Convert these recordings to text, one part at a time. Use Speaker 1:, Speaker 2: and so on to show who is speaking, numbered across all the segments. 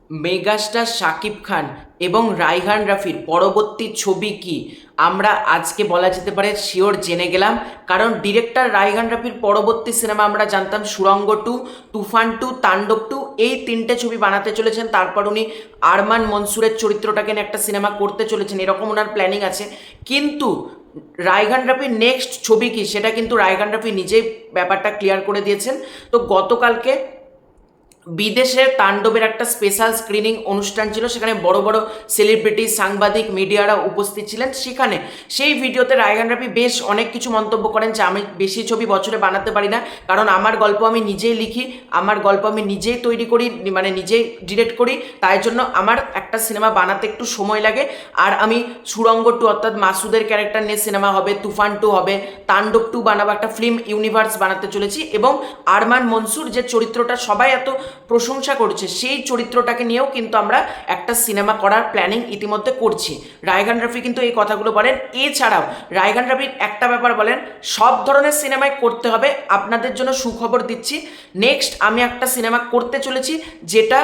Speaker 1: Megastar Shakib Khan এবং রায়হান রাফির পরবর্তী ছবি কি আমরা আজকে বলা যেতে পারে শিওর জেনে গেলাম। কারণ ডিরেক্টর রায়হান রাফির পরবর্তী সিনেমা আমরা জানতাম সুড়ঙ্গ 2, তুফান 2, তাণ্ডব 2, এই তিনটে ছবি বানাতে চলেছেন। তারপর উনি আরমান মনসুরের চরিত্রটাকে নিয়ে একটা সিনেমা করতে চলেছেন, এরকম ওনার প্ল্যানিং আছে। কিন্তু রায়হান রাফির নেক্সট ছবি কি সেটা কিন্তু রায়হান রাফি নিজেই ব্যাপারটা ক্লিয়ার করে দিয়েছেন। তো গতকালকে বিদেশে তাণ্ডবের একটা স্পেশাল স্ক্রিনিং অনুষ্ঠান ছিল, সেখানে বড় বড় সেলিব্রিটি, সাংবাদিক, মিডিয়ারা উপস্থিত ছিলেন। সেখানে সেই ভিডিওতে রায়হান রাফি বেশ অনেক কিছু মন্তব্য করেন যে আমি বেশি ছবি বছরে বানাতে পারি না, কারণ আমার গল্প আমি নিজেই লিখি, আমার গল্প আমি নিজেই তৈরি করি, মানে নিজেই ডিরেক্ট করি, তাই জন্য আমার একটা সিনেমা বানাতে একটু সময় লাগে। আর আমি সুড়ঙ্গ 2 অর্থাৎ মাসুদের ক্যারেক্টার নিয়ে সিনেমা হবে, তুফান 2 হবে, তাণ্ডব 2 বানাবো, একটা ফিল্ম ইউনিভার্স বানাতে চলেছি। এবং আরমান মনসুর যে চরিত্রটা সবাই এত প্রশংসা করছে, সেই চরিত্রটাকে নিয়েও কিন্তু আমরা একটা সিনেমা করার প্ল্যানিং ইতিমধ্যে করছি। রায়হান রাফি কিন্তু এই কথাগুলো বলেন। এছাড়াও রায়হান রাফির একটা ব্যাপার বলেন, সব ধরনের সিনেমায় করতে হবে। আপনাদের জন্য সুখবর দিচ্ছি, নেক্সট আমি একটা সিনেমা করতে চলেছি যেটা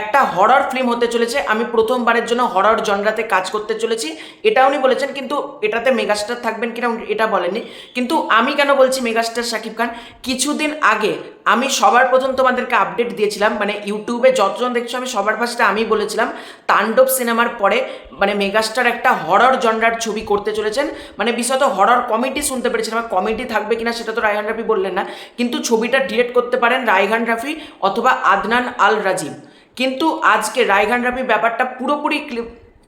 Speaker 1: একটা হরর ফিল্ম হতে চলেছে। আমি প্রথমবারের জন্য হরর জনরাতে কাজ করতে চলেছি, এটা উনি বলেছেন। কিন্তু এটাতে মেগাস্টার থাকবেন কিনা এটা বলেননি। কিন্তু আমি কেন বলছি মেগাস্টার শাকিব খান, কিছুদিন আগে আমি সবার প্রথম তোমাদেরকে আপডেট দিয়েছিলাম, মানে ইউটিউবে যতজন দেখছো আমি সবার ফার্স্টে আমি বলেছিলাম তাণ্ডব সিনেমার পরে মানে মেগাস্টার একটা হরর জনরার ছবি করতে চলেছেন। মানে বিশেষত হরর কমেডি শুনতে পেরেছিলাম, কমেডি থাকবে কিনা সেটা তো রায়হান রাফি বললেন না, কিন্তু ছবিটা ডিরেক্ট করতে পারেন রায়হান রাফি অথবা আদনান আল রাজীব। কিন্তু আজকে রায়হান রাফি ব্যাপারটা পুরোপুরি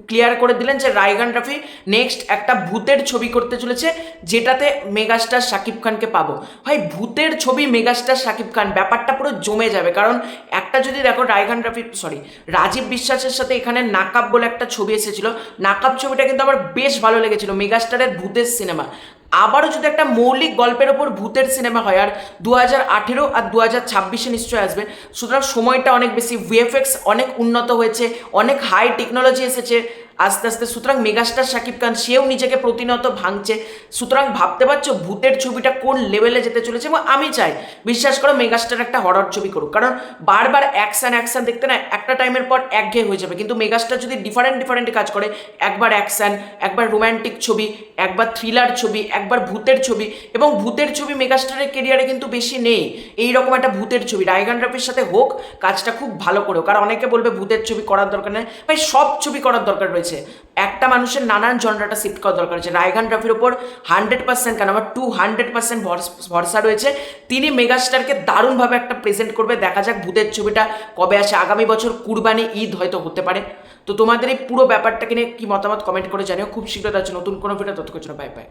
Speaker 1: ক্লিয়ার করে দিলেন যে রায়হান রাফি নেক্সট একটা ভূতের ছবি করতে চলেছে, যেটাতে মেগাস্টার শাকিব খানকে পাবো। ভাই ভূতের ছবি মেগাস্টার শাকিব খান, ব্যাপারটা পুরো জমে যাবে। কারণ একটা যদি দেখো রায়হান রাফি রাজীব বিশ্বাসের সাথে এখানে নাকাব বলে একটা ছবি এসেছিল, নাকাব ছবিটা কিন্তু আমার বেশ ভালো লেগেছিল, মেগাস্টারের ভূতের সিনেমা। আবারও যদি একটা মৌলিক গল্পের ওপর ভূতের সিনেমা হয়, আর 2018 আর 2026 নিশ্চয়ই আসবে, সুতরাং সময়টা অনেক বেশি, ভিএফএক্স অনেক উন্নত হয়েছে, অনেক হাই টেকনোলজি এসেছে আস্তে আস্তে। সুতরাং মেগাস্টার শাকিব খান সেও নিজেকে প্রতিনিয়ত ভাঙছে। সুতরাং ভাবতে পারছো ভূতের ছবিটা কোন লেভেলে যেতে চলেছে। এবং আমি চাই, বিশ্বাস করো, মেগাস্টার একটা হরর ছবি করুক, কারণ বারবার অ্যাকশন অ্যাকশন দেখতে না একটা টাইমের পর একঘেয়ে হয়ে যাবে। কিন্তু মেগাস্টার যদি ডিফারেন্ট ডিফারেন্ট কাজ করে, একবার অ্যাকশন, একবার রোম্যান্টিক ছবি, একবার থ্রিলার ছবি, একবার ভূতের ছবি, এবং ভূতের ছবি মেগাস্টারের কেরিয়ারে কিন্তু বেশি নেই, এইরকম একটা ভূতের ছবি রায়হান রাফির সাথে হোক, কাজটা খুব ভালো করেও। কারণ অনেকে বলবে ভূতের ছবি করার দরকার নেই, ভাই সব ছবি করার দরকার রয়েছে। একটা মানুষের নানান জনরাটা শিফট করার দরকার আছে। রায়হান রাফির ওপর 100% কেন, আমার 200% ভরসা রয়েছে। তিনি মেগাস্টারকে দারুণভাবে একটা প্রেজেন্ট করবে। দেখা যাক ভূতের ছবিটা কবে আসে, আগামী বছর কুরবানি ঈদ হয়তো হতে পারে। তো তোমাদের এই পুরো ব্যাপারটাকে নিয়ে কি মতামত কমেন্ট করে জানিও। খুব শীঘ্রই আছে নতুন কোনো ভিডিও, ততক্ষণ বাই বাই।